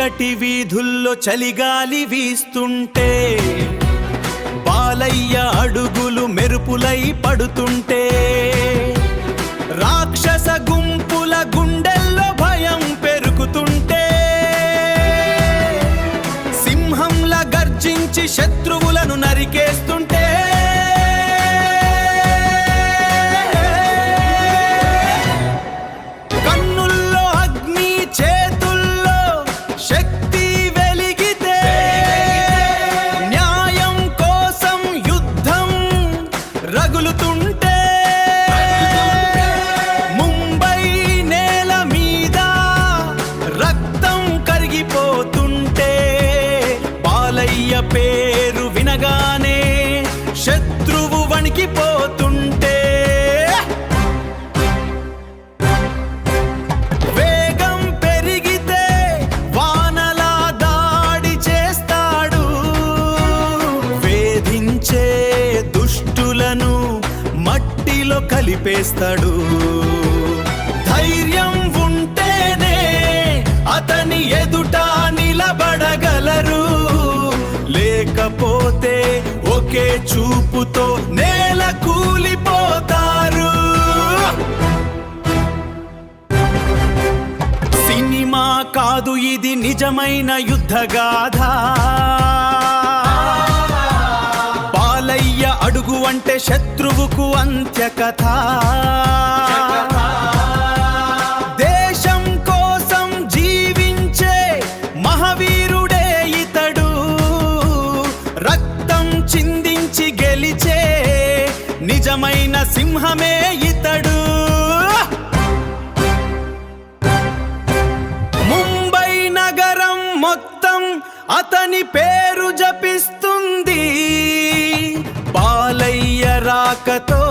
చీకటి వీధుల్లో చలిగాలి వీస్తుంటే, బాలయ్య అడుగులు మెరుపులై పడుతుంటే, రాక్షస గుంపుల గుండెల్లో భయం పెరుగుతుంటే, సింహంలా గర్జించి శత్రువులను నరికేస్తుంటే, కన్నుల్లో అగ్ని చేతుల్లో శక్తి వెలిగితే, న్యాయం కోసం యుద్ధం రగులుతుంటే, ముంబై నేల మీద రక్తం కరిగిపోతుంటే, బాలయ్య పేరు వినగానే శత్రువు వణికిపోతుంటే, వేగం పెరిగితే వానలా దాడి చేస్తాడు, వేధించే దుష్టులను మట్టిలో కలిపేస్తాడు. ధైర్యం ఉంటేనే అతని ఎదుట నిలబడగలరు, లేకపోతే ఒకే చూపుతో నేల కూలిపోతారు. సినిమా కాదు ఇది నిజమైన యుద్ధగాథ, బాలయ్య అడుగు అంటే శత్రువుకు అంత్యకథ. దేశం కోసం జీవించే మహావీరుడే ఇతడు, రక్తం చిందించి గెలిచే నిజమైన సింహమే ఇతడు. ముంబై నగరం మొత్తం అతని పేరు జపిస్తుంది, బాలయ్య రాకతో